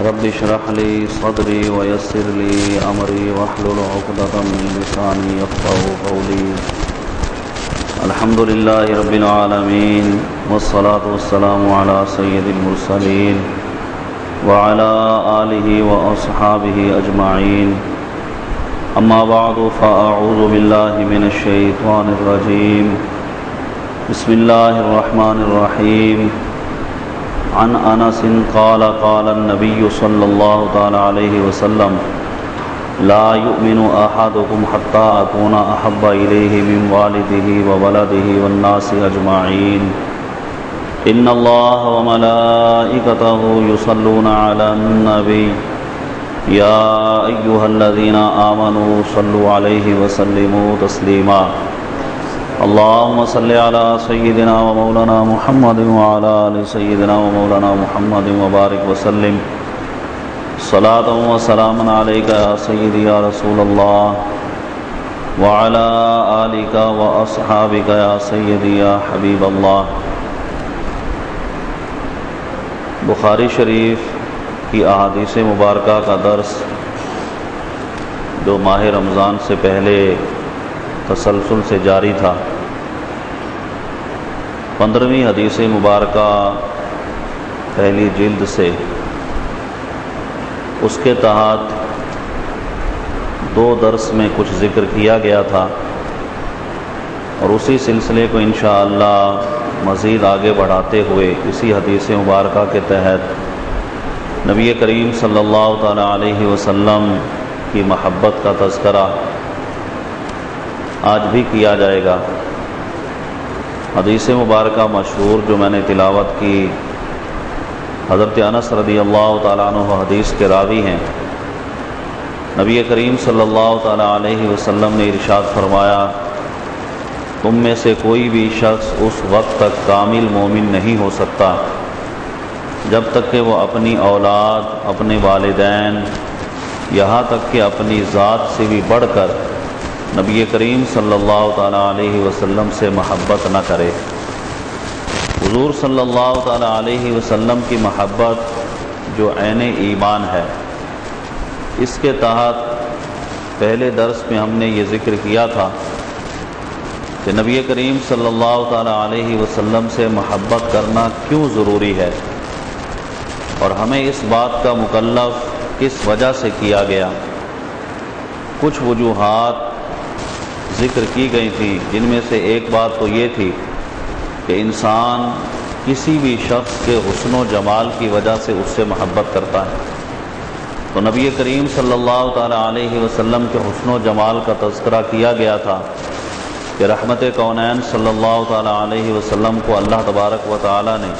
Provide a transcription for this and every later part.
رب اشرح لي صدري ويسر لي أمري واحلل عقدة من لساني يفقهوا قولي. الحمد لله رب العالمين والصلاة والسلام على سيد المرسلين وعلى آله وأصحابه أجمعين. أما بعد فأعوذ بالله من الشيطان الرجيم. بسم الله الرحمن الرحيم. عن انس قال قال النبي صلى الله تعالى عليه وسلم لا يؤمن احدكم حتى اكون احب اليه من والده وولده والناس اجمعين. ان الله وملائكته يصلون على النبي يا ايها الذين امنوا صلوا عليه وسلموا تسليما. اللهم صل على سيدنا ومولانا محمد وعلى آل سيدنا ومولانا محمد وبارك وسلم صلاة وسلاما عليك يا سيدي يا رسول الله وعلى آلك وأصحابك يا سيدي يا حبيب الله. بخاری شریف کی احادیث مبارکہ کا درس جو ماہ رمضان سے پہلے تسلسل سے جاری تھا، 15ویں حدیث مبارکہ پہلی جلد سے، اس کے تحت 2 درس میں کچھ ذکر کیا گیا تھا، اور اسی سلسلے کو انشاءاللہ مزید آگے بڑھاتے ہوئے اسی حدیث مبارکہ کے تحت نبی کریم صلی اللہ تعالی علیہ وسلم کی محبت کا تذکرہ آج بھی کیا جائے گا. حدیث مبارکہ مشہور جو میں نے تلاوت کی، حضرت انس رضی اللہ تعالیٰ عنہ حدیث کے راوی ہیں. نبی کریم صلی اللہ تعالیٰ علیہ وسلم نے ارشاد فرمایا، تم میں سے کوئی بھی شخص اس وقت تک کامل مومن نہیں ہو سکتا جب تک کہ وہ اپنی اولاد، اپنے والدین، یہاں تک کہ اپنی ذات سے بھی بڑھ کر نبی کریم صلی اللہ تعالیٰ علیہ وسلم سے محبت نہ کرے. حضور صلی اللہ تعالیٰ علیہ وسلم کی محبت جو عین ایمان ہے، اس کے تحت پہلے درس میں ہم نے یہ ذکر کیا تھا کہ نبی کریم صلی اللہ تعالیٰ علیہ وسلم سے محبت کرنا کیوں ضروری ہے، اور ہمیں اس بات کا مکلف کس وجہ سے کیا گیا. کچھ وجوہات ذکر کی گئی تھی، جن میں سے ایک بات تو یہ تھی کہ انسان کسی بھی شخص کے حسن و جمال کی وجہ سے اس سے محبت کرتا ہے. تو نبی کریم صلی اللہ تعالیٰ علیہ وسلم کے حسن و جمال کا تذکرہ کیا گیا تھا کہ رحمت کونین صلی اللہ تعالیٰ علیہ وسلم کو اللہ تبارک و تعالیٰ نے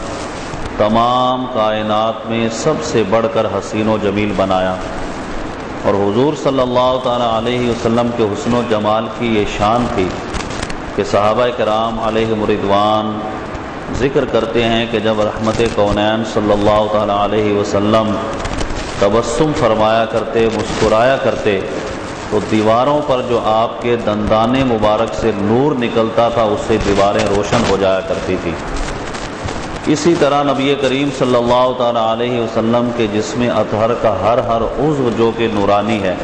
تمام کائنات میں سب سے بڑھ کر حسین و جمیل بنایا، اور حضور صلی اللہ تعالیٰ علیہ وسلم کے حسن و جمال کی یہ شان تھی کہ صحابہ کرام علیہم رضوان ذکر کرتے ہیں کہ جب رحمت کونین صلی اللہ تعالیٰ علیہ وسلم تبسم فرمایا کرتے، مسکرایا کرتے، تو دیواروں پر جو آپ کے دندان مبارک سے نور نکلتا تھا، اس سے دیواریں روشن ہو جایا کرتی تھی. اسی طرح نبی کریم صلی اللہ تعالیٰ علیہ وسلم کے جسم اطہر کا ہر عضو جو کہ نورانی ہے،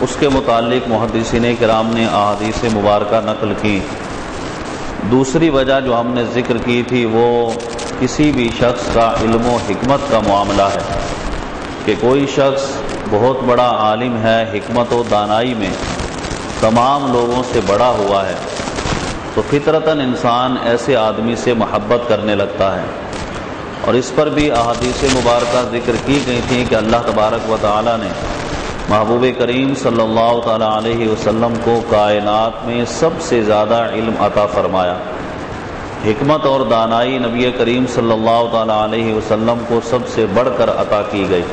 اس کے متعلق محدثین کرام نے احادیث مبارکہ نقل کی. دوسری وجہ جو ہم نے ذکر کی تھی وہ کسی بھی شخص کا علم و حکمت کا معاملہ ہے کہ کوئی شخص بہت بڑا عالم ہے، حکمت و دانائی میں تمام لوگوں سے بڑا ہوا ہے، تو فطرتاً انسان ایسے آدمی سے محبت کرنے لگتا ہے. اور اس پر بھی احادیث مبارکہ ذکر کی گئی تھیں کہ اللہ تبارک و تعالیٰ نے محبوب کریم صلی اللہ تعالیٰ علیہ وسلم کو کائنات میں سب سے زیادہ علم عطا فرمایا. حکمت اور دانائی نبی کریم صلی اللہ تعالیٰ علیہ وسلم کو سب سے بڑھ کر عطا کی گئی.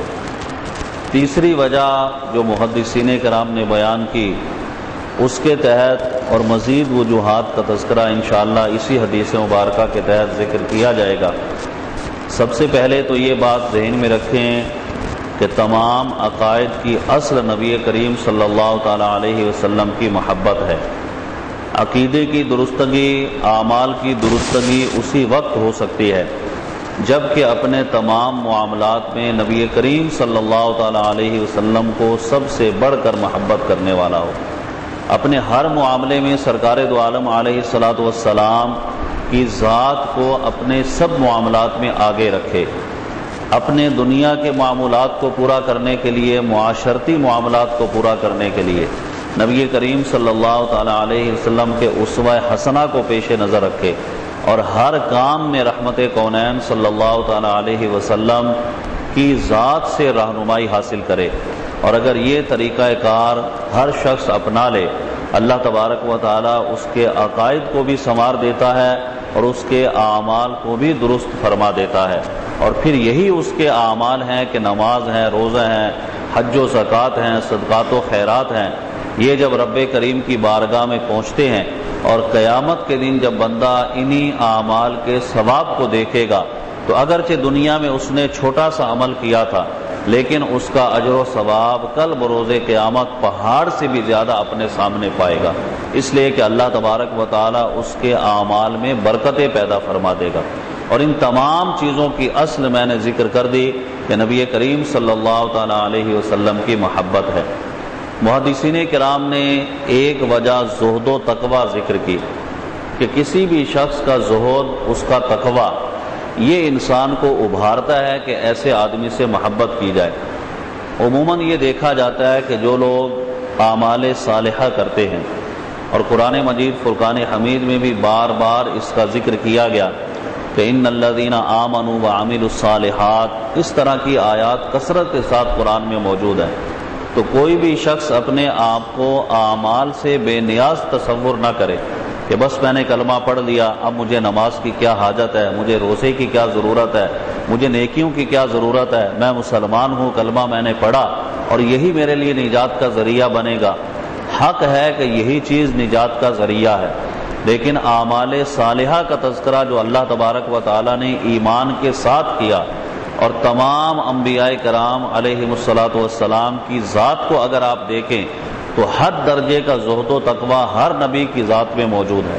تیسری وجہ جو محدثین کرام نے بیان کی، اس کے تحت اور مزید وجوہات کا تذکرہ انشاءاللہ اسی حدیث مبارکہ کے تحت ذکر کیا جائے گا. سب سے پہلے تو یہ بات ذہن میں رکھیں کہ تمام عقائد کی اصل نبی کریم صلی اللہ تعالیٰ علیہ وسلم کی محبت ہے. عقیدے کی درستگی، اعمال کی درستگی اسی وقت ہو سکتی ہے جبکہ اپنے تمام معاملات میں نبی کریم صلی اللہ تعالیٰ علیہ وسلم کو سب سے بڑھ کر محبت کرنے والا ہو، اپنے ہر معاملے میں سرکار دو عالم علیہ الصلوۃ والسلام کی ذات کو اپنے سب معاملات میں آگے رکھے، اپنے دنیا کے معاملات کو پورا کرنے کے لیے، معاشرتی معاملات کو پورا کرنے کے لیے نبی کریم صلی اللہ تعالیٰ علیہ وسلم کے اسوہ حسنہ کو پیش نظر رکھے، اور ہر کام میں رحمت کونین صلی اللہ تعالیٰ علیہ وسلم کی ذات سے رہنمائی حاصل کرے۔ اور اگر یہ طریقہ کار ہر شخص اپنا لے، اللہ تبارک و تعالیٰ اس کے عقائد کو بھی سنوار دیتا ہے اور اس کے اعمال کو بھی درست فرما دیتا ہے، اور پھر یہی اس کے اعمال ہیں کہ نماز ہیں، روزہ ہیں، حج و زکوٰۃ ہیں، صدقات و خیرات ہیں، یہ جب رب کریم کی بارگاہ میں پہنچتے ہیں اور قیامت کے دن جب بندہ انہی اعمال کے ثواب کو دیکھے گا تو اگرچہ دنیا میں اس نے چھوٹا سا عمل کیا تھا، لیکن اس کا اجر و ثواب کل بروز قیامت پہاڑ سے بھی زیادہ اپنے سامنے پائے گا، اس لیے کہ اللہ تبارک و تعالیٰ اس کے اعمال میں برکتیں پیدا فرما دے گا۔ اور ان تمام چیزوں کی اصل میں نے ذکر کر دی کہ نبی کریم صلی اللہ تعالیٰ علیہ وسلم کی محبت ہے۔ محدثین کرام نے ایک وجہ زہد و تقوی ذکر کی کہ کسی بھی شخص کا زہد، اس کا تقوی، یہ انسان کو ابھارتا ہے کہ ایسے آدمی سے محبت کی جائے۔ عموماً یہ دیکھا جاتا ہے کہ جو لوگ اعمال صالحہ کرتے ہیں، اور قرآن مجید فرقان حمید میں بھی بار بار اس کا ذکر کیا گیا کہ ان الذین آمنوا وعملوا الصالحات، اس طرح کی آیات کثرت کے ساتھ قرآن میں موجود ہیں۔ تو کوئی بھی شخص اپنے آپ کو اعمال سے بے نیاز تصور نہ کرے کہ بس میں نے کلمہ پڑھ لیا، اب مجھے نماز کی کیا حاجت ہے، مجھے روزے کی کیا ضرورت ہے، مجھے نیکیوں کی کیا ضرورت ہے، میں مسلمان ہوں، کلمہ میں نے پڑھا اور یہی میرے لیے نجات کا ذریعہ بنے گا۔ حق ہے کہ یہی چیز نجات کا ذریعہ ہے، لیکن اعمال صالحہ کا تذکرہ جو اللہ تبارک و تعالیٰ نے ایمان کے ساتھ کیا، اور تمام انبیاء کرام علیہم الصلاۃ والسلام کی ذات کو اگر آپ دیکھیں تو حد درجے کا زہد و تقوی ہر نبی کی ذات میں موجود ہے۔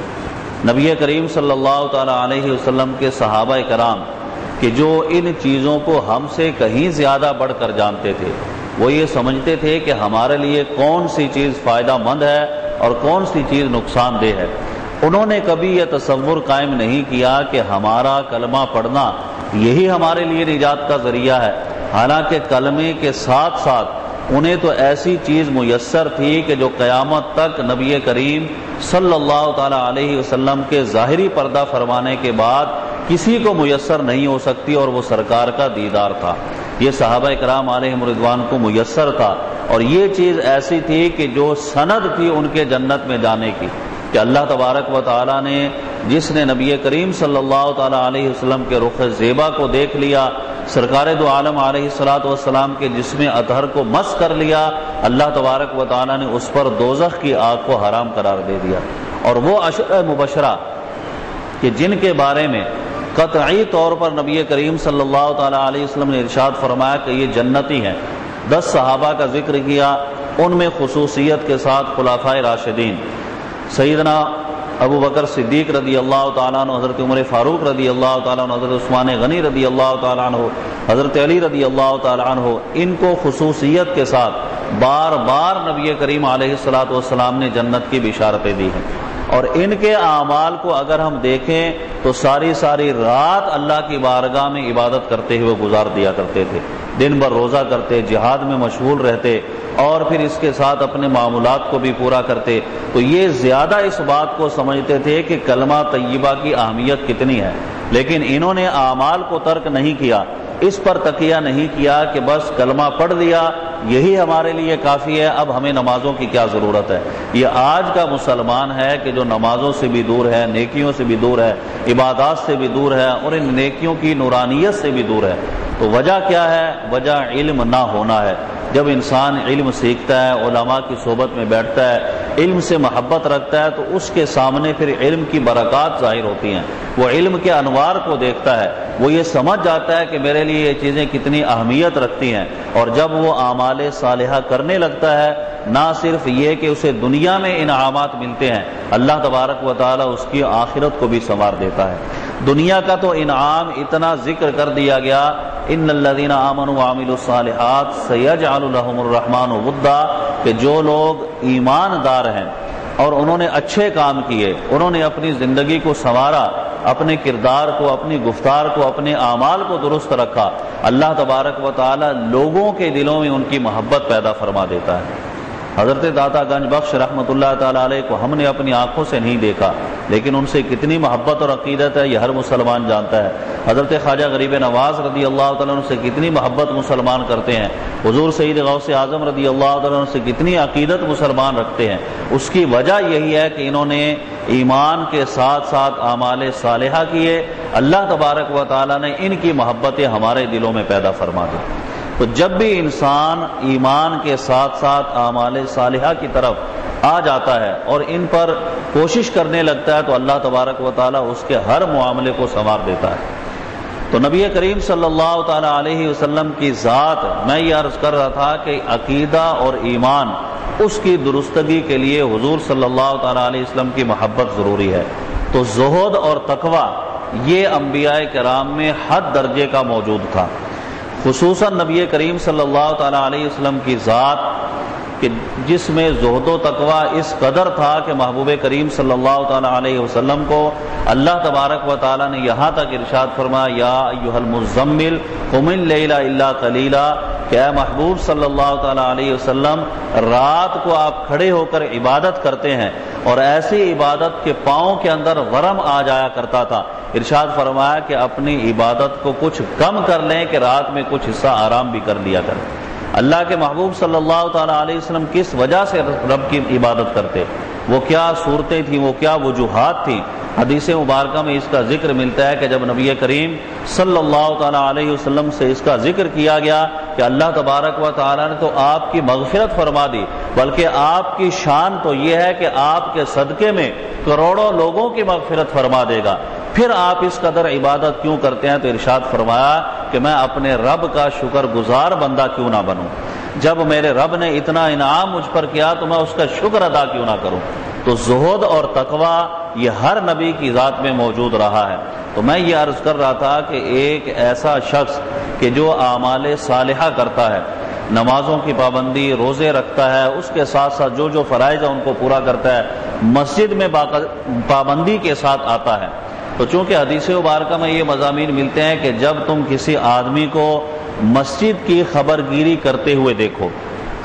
نبی کریم صلی اللہ تعالیٰ علیہ وسلم کے صحابہ کرام کہ جو ان چیزوں کو ہم سے کہیں زیادہ بڑھ کر جانتے تھے، وہ یہ سمجھتے تھے کہ ہمارے لیے کون سی چیز فائدہ مند ہے اور کون سی چیز نقصان دہ ہے۔ انہوں نے کبھی یہ تصور قائم نہیں کیا کہ ہمارا کلمہ پڑھنا یہی ہمارے لیے نجات کا ذریعہ ہے، حالانکہ کلمے کے ساتھ ساتھ انہیں تو ایسی چیز میسر تھی کہ جو قیامت تک نبی کریم صلی اللہ تعالیٰ علیہ وسلم کے ظاہری پردہ فرمانے کے بعد کسی کو میسر نہیں ہو سکتی، اور وہ سرکار کا دیدار تھا۔ یہ صحابہ کرام علیہم رضوان کو میسر تھا، اور یہ چیز ایسی تھی کہ جو سند تھی ان کے جنت میں جانے کی، کہ اللہ تبارک و تعالیٰ نے جس نے نبی کریم صلی اللہ تعالیٰ علیہ وسلم کے رخ زیبا کو دیکھ لیا، سرکار دو عالم علیہ الصلوۃ والسلام کے جسم اطہر کو مس کر لیا، اللہ تبارک و تعالیٰ نے اس پر دوزخ کی آگ کو حرام قرار دے دیا۔ اور وہ عشرہ مبشرہ کہ جن کے بارے میں قطعی طور پر نبی کریم صلی اللہ تعالیٰ علیہ وسلم نے ارشاد فرمایا کہ یہ جنتی ہیں، 10 صحابہ کا ذکر کیا، ان میں خصوصیت کے ساتھ خلفائے راشدین سیدنا ابو بکر صدیق رضی اللہ تعالیٰ عنہ، حضرت عمر فاروق رضی اللہ تعالیٰ عنہ، حضرت عثمان غنی رضی اللہ تعالیٰ عنہ، حضرت علی رضی اللہ تعالیٰ عنہ، ان کو خصوصیت کے ساتھ بار بار نبی کریم علیہ الصلوۃ والسلام نے جنت کی بشارتیں دی ہیں۔ اور ان کے اعمال کو اگر ہم دیکھیں تو ساری رات اللہ کی بارگاہ میں عبادت کرتے ہوئے گزار دیا کرتے تھے، دن بھر روزہ کرتے، جہاد میں مشغول رہتے، اور پھر اس کے ساتھ اپنے معمولات کو بھی پورا کرتے۔ تو یہ زیادہ اس بات کو سمجھتے تھے کہ کلمہ طیبہ کی اہمیت کتنی ہے، لیکن انہوں نے اعمال کو ترک نہیں کیا، اس پر تکیہ نہیں کیا کہ بس کلمہ پڑھ لیا یہی ہمارے لیے کافی ہے، اب ہمیں نمازوں کی کیا ضرورت ہے۔ یہ آج کا مسلمان ہے کہ جو نمازوں سے بھی دور ہے، نیکیوں سے بھی دور ہے، عبادات سے بھی دور ہے، اور ان نیکیوں کی نورانیت سے بھی دور ہے۔ تو وجہ کیا ہے؟ وجہ علم نہ ہونا ہے۔ جب انسان علم سیکھتا ہے، علماء کی صحبت میں بیٹھتا ہے، علم سے محبت رکھتا ہے، تو اس کے سامنے پھر علم کی برکات ظاہر ہوتی ہیں، وہ علم کے انوار کو دیکھتا ہے، وہ یہ سمجھ جاتا ہے کہ میرے لیے یہ چیزیں کتنی اہمیت رکھتی ہیں، اور جب وہ اعمال صالحہ کرنے لگتا ہے، نہ صرف یہ کہ اسے دنیا میں انعامات ملتے ہیں، اللہ تبارک و تعالی اس کی آخرت کو بھی سنوار دیتا ہے۔ دنیا کا تو انعام اتنا ذکر کر دیا گیا، ان الذین آمنوا وعملوا الصالحات سیجعل لهم الرحمن ودا، کہ جو لوگ ایماندار ہیں اور انہوں نے اچھے کام کیے، انہوں نے اپنی زندگی کو سنوارا، اپنے کردار کو، اپنی گفتار کو، اپنے اعمال کو درست رکھا، اللہ تبارک و تعالی لوگوں کے دلوں میں ان کی محبت پیدا فرما دیتا ہے۔ حضرت داتا گنج بخش رحمۃ اللہ تعالی علیہ کو ہم نے اپنی آنکھوں سے نہیں دیکھا، لیکن ان سے کتنی محبت اور عقیدت ہے یہ ہر مسلمان جانتا ہے۔ حضرت خواجہ غریب نواز رضی اللہ تعالیٰ عنہ سے کتنی محبت مسلمان کرتے ہیں، حضور سید غوث اعظم رضی اللہ تعالیٰ عنہ سے کتنی عقیدت مسلمان رکھتے ہیں۔ اس کی وجہ یہی ہے کہ انہوں نے ایمان کے ساتھ ساتھ اعمال صالحہ کیے، اللہ تبارک و تعالیٰ نے ان کی محبتیں ہمارے دلوں میں پیدا فرما دی۔ تو جب بھی انسان ایمان کے ساتھ ساتھ اعمال صالحہ کی طرف آ جاتا ہے اور ان پر کوشش کرنے لگتا ہے تو اللہ تبارک و تعالیٰ اس کے ہر معاملے کو سنوار دیتا ہے۔ تو نبی کریم صلی اللہ تعالیٰ علیہ وسلم کی ذات، میں یہ عرض کر رہا تھا کہ عقیدہ اور ایمان اس کی درستگی کے لیے حضور صلی اللہ تعالیٰ علیہ وسلم کی محبت ضروری ہے۔ تو زہد اور تقوی یہ انبیاء کرام میں حد درجے کا موجود تھا، خصوصاً نبی کریم صلی اللہ تعالیٰ علیہ وسلم کی ذات کہ جس میں زہد و تقوی اس قدر تھا کہ محبوب کریم صلی اللہ تعالیٰ علیہ وسلم کو اللہ تبارک و تعالیٰ نے یہاں تک ارشاد فرمایا، یا ایھا المزمل قم اللیل الا قلیلا، کہ اے محبوب صلی اللہ تعالیٰ علیہ وسلم رات کو آپ کھڑے ہو کر عبادت کرتے ہیں اور ایسی عبادت کے پاؤں کے اندر ورم آ جایا کرتا تھا، ارشاد فرمایا کہ اپنی عبادت کو کچھ کم کر لیں کہ رات میں کچھ حصہ آرام بھی کر لیا کریں۔ اللہ کے محبوب صلی اللہ تعالیٰ علیہ وسلم کس وجہ سے رب کی عبادت کرتے، وہ کیا صورتیں تھیں، وہ کیا وجوہات تھیں؟ حدیث مبارکہ میں اس کا ذکر ملتا ہے کہ جب نبی کریم صلی اللہ تعالیٰ علیہ وسلم سے اس کا ذکر کیا گیا کہ اللہ تبارک و تعالیٰ نے تو آپ کی مغفرت فرما دی، بلکہ آپ کی شان تو یہ ہے کہ آپ کے صدقے میں کروڑوں لوگوں کی مغفرت فرما دے گا، پھر آپ اس قدر عبادت کیوں کرتے ہیں؟ تو ارشاد فرمایا کہ میں اپنے رب کا شکر گزار بندہ کیوں نہ بنوں، جب میرے رب نے اتنا انعام مجھ پر کیا تو میں اس کا شکر ادا کیوں نہ کروں۔ تو زہد اور تقوی یہ ہر نبی کی ذات میں موجود رہا ہے۔ تو میں یہ عرض کر رہا تھا کہ ایک ایسا شخص کہ جو اعمال صالحہ کرتا ہے، نمازوں کی پابندی، روزے رکھتا ہے، اس کے ساتھ ساتھ جو جو فرائض ہیں ان کو پورا کرتا ہے، مسجد میں پابندی کے ساتھ آتا ہے، تو چونکہ حدیث مبارکہ میں یہ مضامین ملتے ہیں کہ جب تم کسی آدمی کو مسجد کی خبرگیری کرتے ہوئے دیکھو،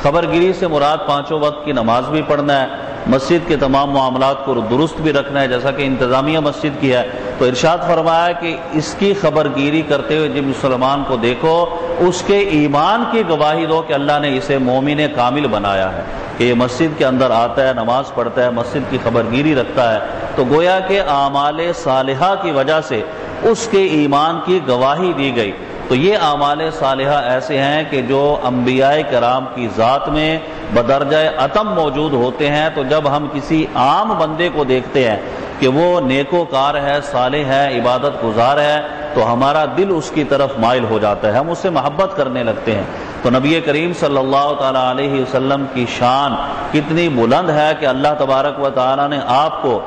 خبرگیری سے مراد پانچوں وقت کی نماز بھی پڑھنا ہے، مسجد کے تمام معاملات کو درست بھی رکھنا ہے جیسا کہ انتظامیہ مسجد کی ہے، تو ارشاد فرمایا کہ اس کی خبرگیری کرتے ہوئے جب مسلمان کو دیکھو اس کے ایمان کی گواہی دو کہ اللہ نے اسے مومن کامل بنایا ہے، کہ یہ مسجد کے اندر آتا ہے، نماز پڑھتا ہے، مسجد کی خبرگیری رکھتا ہے۔ تو گویا کہ اعمال صالحہ کی وجہ سے اس کے ایمان کی گواہی دی گئی۔ تو یہ اعمال صالحہ ایسے ہیں کہ جو انبیاء کرام کی ذات میں بدرجہ اتم موجود ہوتے ہیں، تو جب ہم کسی عام بندے کو دیکھتے ہیں کہ وہ نیکوکار ہے، صالح ہے، عبادت گزار ہے، تو ہمارا دل اس کی طرف مائل ہو جاتا ہے، ہم اس سے محبت کرنے لگتے ہیں۔ تو نبی کریم صلی اللہ تعالیٰ علیہ وسلم کی شان کتنی بلند ہے کہ اللہ تبارک و تعالیٰ نے آپ کو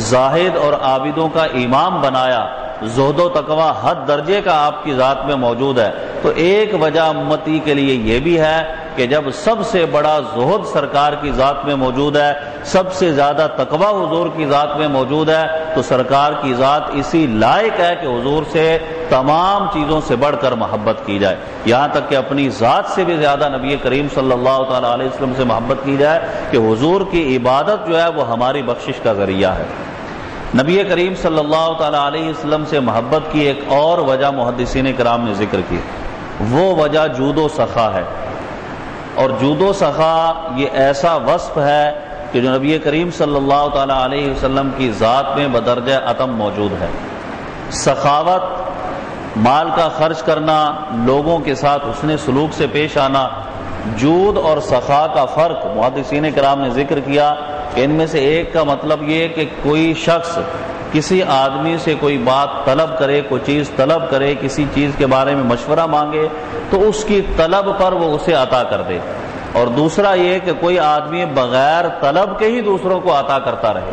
زاہد اور عابدوں کا امام بنایا، زہد و تقوی حد درجے کا آپ کی ذات میں موجود ہے۔ تو ایک وجہ امتی کے لیے یہ بھی ہے کہ جب سب سے بڑا زہد سرکار کی ذات میں موجود ہے، سب سے زیادہ تقوی حضور کی ذات میں موجود ہے، تو سرکار کی ذات اسی لائق ہے کہ حضور سے تمام چیزوں سے بڑھ کر محبت کی جائے، یہاں تک کہ اپنی ذات سے بھی زیادہ نبی کریم صلی اللہ تعالیٰ علیہ وسلم سے محبت کی جائے کہ حضور کی عبادت جو ہے وہ ہماری بخشش کا ذریعہ ہے۔ نبی کریم صلی اللہ تعالیٰ علیہ وسلم سے محبت کی ایک اور وجہ محدثین کرام نے ذکر کی، وہ وجہ جود و سخا ہے، اور جود و سخا یہ ایسا وصف ہے کہ جو نبی کریم صلی اللہ تعالیٰ علیہ وسلم کی ذات میں بدرجہ اتم موجود ہے۔ سخاوت، مال کا خرچ کرنا، لوگوں کے ساتھ حسن سلوک سے پیش آنا، جود اور سخا کا فرق محدثین کرام نے ذکر کیا کہ ان میں سے ایک کا مطلب یہ کہ کوئی شخص کسی آدمی سے کوئی بات طلب کرے، کوئی چیز طلب کرے، کسی چیز کے بارے میں مشورہ مانگے تو اس کی طلب پر وہ اسے عطا کر دے، اور دوسرا یہ کہ کوئی آدمی بغیر طلب کے ہی دوسروں کو عطا کرتا رہے۔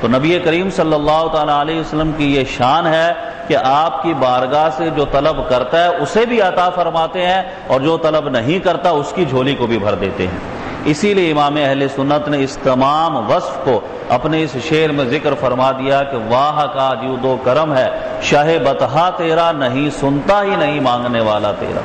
تو نبی کریم صلی اللہ تعالیٰ علیہ وسلم کی یہ شان ہے کہ کہ آپ کی بارگاہ سے جو طلب کرتا ہے اسے بھی عطا فرماتے ہیں اور جو طلب نہیں کرتا اس کی جھولی کو بھی بھر دیتے ہیں۔ اسی لیے امام اہل سنت نے اس تمام وصف کو اپنے اس شعر میں ذکر فرما دیا کہ واہ کا جود و کرم ہے شاہ بطحا تیرا، نہیں سنتا ہی نہیں مانگنے والا تیرا،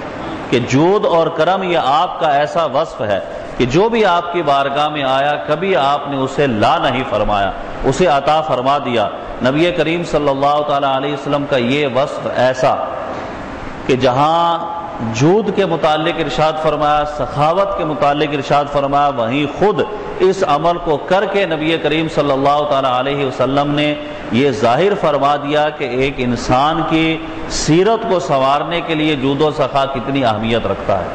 کہ جود اور کرم یہ آپ کا ایسا وصف ہے کہ جو بھی آپ کی بارگاہ میں آیا کبھی آپ نے اسے لا نہیں فرمایا، اسے عطا فرما دیا۔ نبی کریم صلی اللہ تعالی علیہ وسلم کا یہ وصف ایسا کہ جہاں جود کے متعلق ارشاد فرمایا، سخاوت کے متعلق ارشاد فرمایا، وہیں خود اس عمل کو کر کے نبی کریم صلی اللہ تعالی علیہ وسلم نے یہ ظاہر فرما دیا کہ ایک انسان کی سیرت کو سنوارنے کے لیے جود و سخا کتنی اہمیت رکھتا ہے۔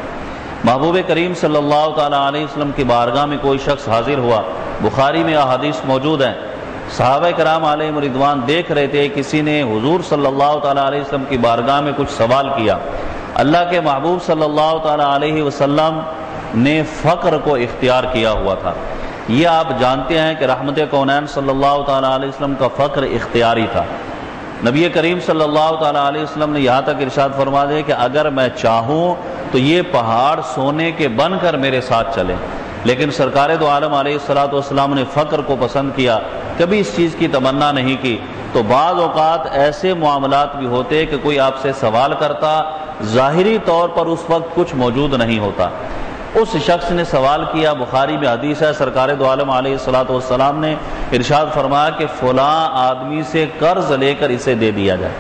محبوب کریم صلی اللہ تعالی علیہ وسلم کی بارگاہ میں کوئی شخص حاضر ہوا، بخاری میں احادیث موجود ہیں، صحابہ کرام علیہم رضوان دیکھ رہے تھے کسی نے حضور صلی اللہ تعالی علیہ وسلم کی بارگاہ میں کچھ سوال کیا۔ اللہ کے محبوب صلی اللہ تعالی علیہ وسلم نے فقر کو اختیار کیا ہوا تھا۔ یہ آپ جانتے ہیں کہ رحمت کونین صلی اللہ تعالی علیہ وسلم کا فقر اختیاری تھا۔ نبی کریم صلی اللہ تعالی علیہ وسلم نے یہاں تک ارشاد فرما دیا کہ اگر میں چاہوں تو یہ پہاڑ سونے کے بن کر میرے ساتھ چلیں، لیکن سرکار دو عالم علیہ الصلوۃ والسلام نے فقر کو پسند کیا، کبھی اس چیز کی تمنا نہیں کی۔ تو بعض اوقات ایسے معاملات بھی ہوتے کہ کوئی آپ سے سوال کرتا، ظاہری طور پر اس وقت کچھ موجود نہیں ہوتا، اس شخص نے سوال کیا، بخاری میں حدیث ہے سرکار دو عالم علیہ الصلوۃ والسلام نے ارشاد فرمایا کہ فلاں آدمی سے قرض لے کر اسے دے دیا جائے۔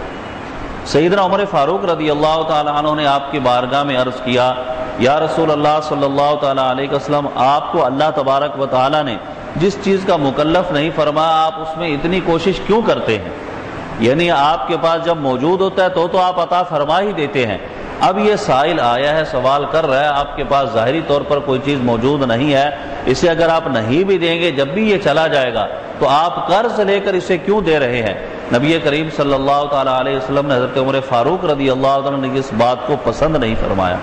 سیدنا عمر فاروق رضی اللہ تعالی عنہ نے آپ کی بارگاہ میں عرض کیا، یا رسول اللہ صلی اللہ تعالی علیہ وسلم، آپ کو اللہ تبارک و تعالی نے جس چیز کا مکلف نہیں فرمایا آپ اس میں اتنی کوشش کیوں کرتے ہیں؟ یعنی آپ کے پاس جب موجود ہوتا ہے تو آپ عطا فرما ہی دیتے ہیں۔ اب یہ سائل آیا ہے، سوال کر رہا ہے، آپ کے پاس ظاہری طور پر کوئی چیز موجود نہیں ہے، اسے اگر آپ نہیں بھی دیں گے جب بھی یہ چلا جائے گا تو آپ قرض لے کر اسے کیوں دے رہے ہیں؟ نبی کریم صلی اللہ تعالی علیہ وسلم نے حضرت عمر فاروق رضی اللہ عنہ نے اس بات کو پسند نہیں فرمایا،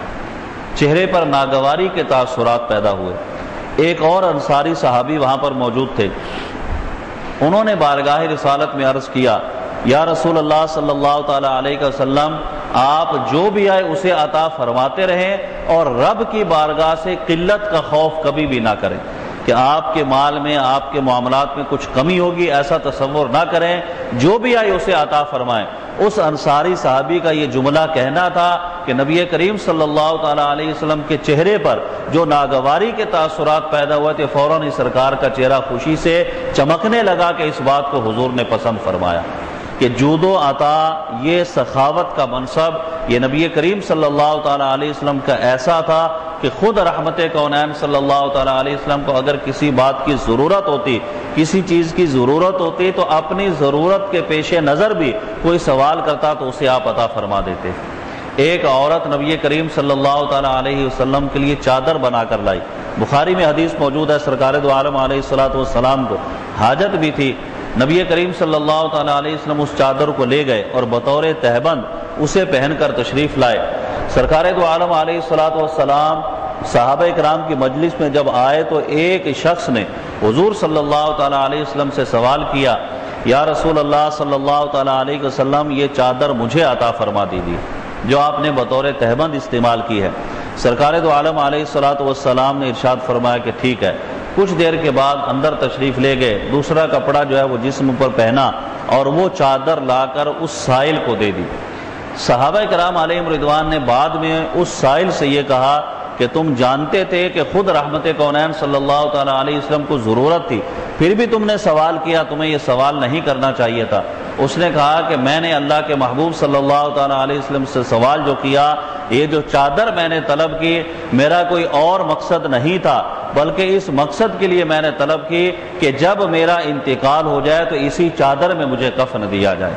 چہرے پر ناگواری کے تاثرات پیدا ہوئے۔ ایک اور انصاری صحابی وہاں پر موجود تھے، انہوں نے بارگاہ رسالت میں عرض کیا، یا رسول اللہ صلی اللہ تعالی علیہ وسلم، آپ جو بھی آئے اسے عطا فرماتے رہیں اور رب کی بارگاہ سے قلت کا خوف کبھی بھی نہ کریں کہ آپ کے مال میں، آپ کے معاملات میں کچھ کمی ہوگی، ایسا تصور نہ کریں، جو بھی آئے اسے عطا فرمائیں۔ اس انصاری صحابی کا یہ جملہ کہنا تھا کہ نبی کریم صلی اللہ تعالی علیہ وسلم کے چہرے پر جو ناگواری کے تاثرات پیدا ہوئے تھے، فوراً ہی سرکار کا چہرہ خوشی سے چمکنے لگا کہ اس بات کو حضور نے پسند فرمایا کہ جود و عطا، یہ سخاوت کا منصب، یہ نبی کریم صلی اللہ تعالی علیہ وسلم کا ایسا تھا کہ خود رحمت کونین صلی اللہ تعالی علیہ وسلم کو اگر کسی بات کی ضرورت ہوتی، کسی چیز کی ضرورت ہوتی تو اپنی ضرورت کے پیش نظر بھی کوئی سوال کرتا تو اسے آپ عطا فرما دیتے۔ ایک عورت نبی کریم صلی اللہ تعالی علیہ وسلم کے لیے چادر بنا کر لائی، بخاری میں حدیث موجود ہے، سرکار دو عالم علیہ الصلوۃ والسلام کو حاجت بھی تھی، نبی کریم صلی اللہ تعالی علیہ وسلم اس چادر کو لے گئے اور بطور تہبند اسے پہن کر تشریف لائے۔ سرکار دو عالم علیہ الصلوۃ والسلام صحابہ کرام کی مجلس میں جب آئے تو ایک شخص نے حضور صلی اللہ تعالی علیہ وسلم سے سوال کیا، یا رسول اللہ صلی اللہ تعالی علیہ وسلم، یہ چادر مجھے عطا فرما دیجیے جو آپ نے بطور تہبند استعمال کی ہے۔ سرکار دو عالم علیہ الصلوۃ والسلام نے ارشاد فرمایا کہ ٹھیک ہے۔ کچھ دیر کے بعد اندر تشریف لے گئے، دوسرا کپڑا جو ہے وہ جسم پر پہنا اور وہ چادر لا کر اس سائل کو دے دی۔ صحابہ کرام علیہم رضوان نے بعد میں اس سائل سے یہ کہا کہ تم جانتے تھے کہ خود رحمت کونین صلی اللہ تعالی علیہ وسلم کو ضرورت تھی، پھر بھی تم نے سوال کیا، تمہیں یہ سوال نہیں کرنا چاہیے تھا۔ اس نے کہا کہ میں نے اللہ کے محبوب صلی اللہ تعالی علیہ وسلم سے سوال جو کیا، یہ جو چادر میں نے طلب کی، میرا کوئی اور مقصد نہیں تھا، بلکہ اس مقصد کے لیے میں نے طلب کی کہ جب میرا انتقال ہو جائے تو اسی چادر میں مجھے کفن دیا جائے،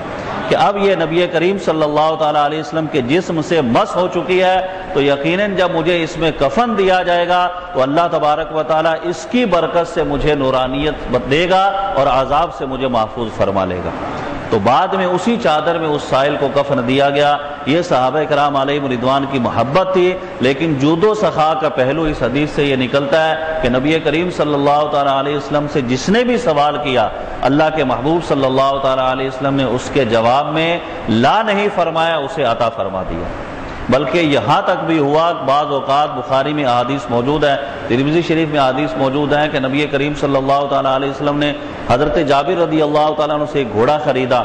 کہ اب یہ نبی کریم صلی اللہ تعالی علیہ وسلم کے جسم سے مس ہو چکی ہے تو یقیناً جب مجھے اس میں کفن دیا جائے گا تو اللہ تبارک و تعالی اس کی برکت سے مجھے نورانیت دے گا اور عذاب سے مجھے محفوظ فرما لے گا۔ تو بعد میں اسی چادر میں اس سائل کو کفن دیا گیا۔ یہ صحابہ کرام علیہم رضوان کی محبت تھی۔ لیکن جود و سخا کا پہلو اس حدیث سے یہ نکلتا ہے کہ نبی کریم صلی اللہ تعالیٰ علیہ وسلم سے جس نے بھی سوال کیا، اللہ کے محبوب صلی اللہ تعالیٰ علیہ وسلم نے اس کے جواب میں لا نہیں فرمایا، اسے عطا فرما دیا۔ بلکہ یہاں تک بھی ہوا، بعض اوقات بخاری میں احادیث موجود ہے، ترمذی شریف میں احادیث موجود ہیں کہ نبی کریم صلی اللہ تعالیٰ علیہ وسلم نے حضرت جابر رضی اللہ تعالیٰ عنہ سے ایک گھوڑا خریدا،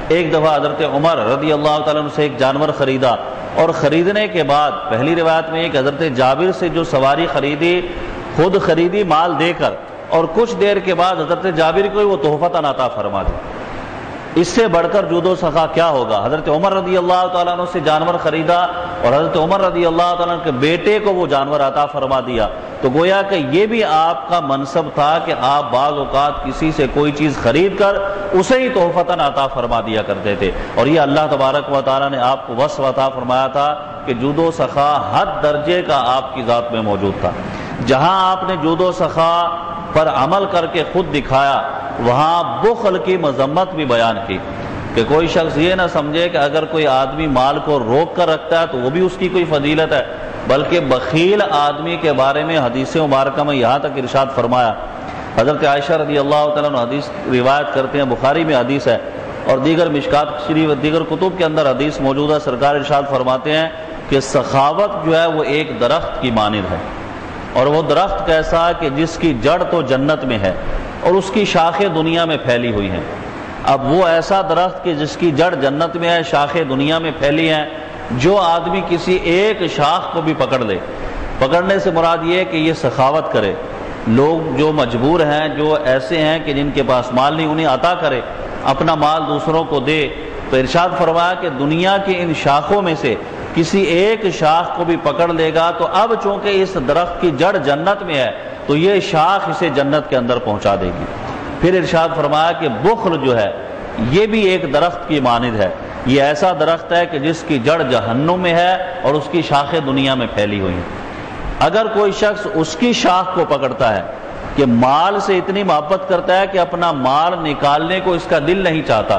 ایک دفعہ حضرت عمر رضی اللہ تعالیٰ عنہ سے ایک جانور خریدا، اور خریدنے کے بعد پہلی روایت میں ایک حضرت جابر سے جو سواری خریدی خود خریدی مال دے کر، اور کچھ دیر کے بعد حضرت جابر کو وہ تحفۃ عطا فرما دی۔ اس سے بڑھ کر جود و سخا کیا ہوگا؟ حضرت عمر رضی اللہ تعالیٰ عنہ سے جانور خریدا اور حضرت عمر رضی اللہ تعالیٰ عنہ کے بیٹے کو وہ جانور عطا فرما دیا، تو گویا کہ یہ بھی آپ کا منصب تھا کہ آپ بعض اوقات کسی سے کوئی چیز خرید کر اسے ہی تحفتاً عطا فرما دیا کرتے تھے، اور یہ اللہ تبارک و تعالیٰ نے آپ کو وصف عطا فرمایا تھا کہ جود و سخا حد درجے کا آپ کی ذات میں موجود تھا۔ جہاں آپ نے جود و سخا پر عمل کر کے خود دکھایا، وہاں بخل کی مذمت بھی بیان کی کہ کوئی شخص یہ نہ سمجھے کہ اگر کوئی آدمی مال کو روک کر رکھتا ہے تو وہ بھی اس کی کوئی فضیلت ہے، بلکہ بخیل آدمی کے بارے میں حدیث مبارکہ میں یہاں تک ارشاد فرمایا۔ حضرت عائشہ رضی اللہ تعالیٰ عنہ حدیث روایت کرتے ہیں، بخاری میں حدیث ہے اور دیگر مشکات شریف دیگر کتب کے اندر حدیث موجود ہے، سرکار ارشاد فرماتے ہیں کہ سخاوت جو ہے وہ ایک درخت کی مانند ہے، اور وہ درخت کیسا کہ جس کی جڑ تو جنت میں ہے اور اس کی شاخیں دنیا میں پھیلی ہوئی ہیں۔ اب وہ ایسا درخت کہ جس کی جڑ جنت میں ہے، شاخیں دنیا میں پھیلی ہیں، جو آدمی کسی ایک شاخ کو بھی پکڑ لے، پکڑنے سے مراد یہ ہے کہ یہ سخاوت کرے، لوگ جو مجبور ہیں، جو ایسے ہیں کہ جن کے پاس مال نہیں، انہیں عطا کرے، اپنا مال دوسروں کو دے، تو ارشاد فرمایا کہ دنیا کی ان شاخوں میں سے کسی ایک شاخ کو بھی پکڑ لے گا تو اب چونکہ اس درخت کی جڑ جنت میں ہے تو یہ شاخ اسے جنت کے اندر پہنچا دے گی۔ پھر ارشاد فرمایا کہ بخل جو ہے یہ بھی ایک درخت کی مانند ہے، یہ ایسا درخت ہے کہ جس کی جڑ جہنم میں ہے اور اس کی شاخیں دنیا میں پھیلی ہوئی ہیں۔ اگر کوئی شخص اس کی شاخ کو پکڑتا ہے کہ مال سے اتنی محبت کرتا ہے کہ اپنا مال نکالنے کو اس کا دل نہیں چاہتا،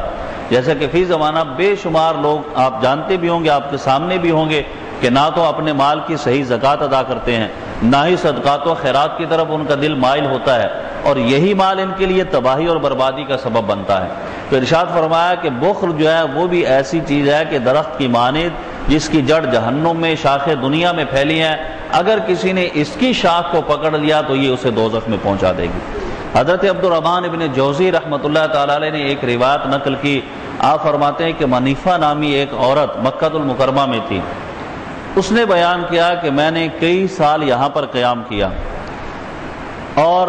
جیسا کہ فی زمانہ بے شمار لوگ آپ جانتے بھی ہوں گے، آپ کے سامنے بھی ہوں گے کہ نہ تو اپنے مال کی صحیح زکوٰۃ ادا کرتے ہیں، نہ ہی صدقات و خیرات کی طرف ان کا دل مائل ہوتا ہے، اور یہی مال ان کے لیے تباہی اور بربادی کا سبب بنتا ہے۔ تو ارشاد فرمایا کہ بخل جو ہے وہ بھی ایسی چیز ہے کہ درخت کی مانند جس کی جڑ جہنم میں، شاخیں دنیا میں پھیلی ہیں، اگر کسی نے اس کی شاخ کو پکڑ لیا تو یہ اسے دوزخ میں پہنچا دے گی۔ حضرت عبد الرحمن ابن جوزی رحمۃ اللہ تعالی علیہ نے ایک روایت نقل کی، آپ فرماتے ہیں کہ منیفہ نامی ایک عورت مکہ المکرمہ میں تھی، اس نے بیان کیا کہ میں نے کئی سال یہاں پر قیام کیا، اور